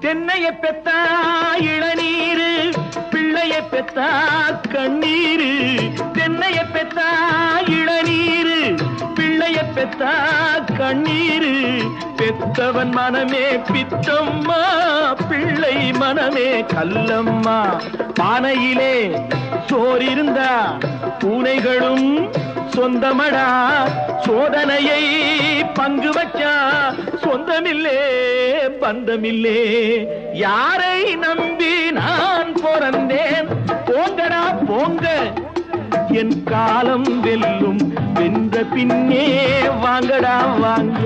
தென்னைய பெத்தா இளநீரு, பிள்ளைய பெத்தா கண்ணீரு. தென்னைய பெத்தா இளநீரு, பிள்ளைய பெத்தா கண்ணீரு. பெத்தவன் மனமே பித்தம்மா, பிள்ளை மனமே கல்லம்மா. பானையிலே சோறிருந்தா பூனைகளும் சொந்தமடா. சோதனையை பங்கு வச்சா சொந்தமில்லே பந்தமில்லே. யாரை நம்பி நான் பிறந்தேன்? போங்கடா போங்க, என் காலம் வெல்லும். வென்ற பின்னே வாங்கடா வாங்க.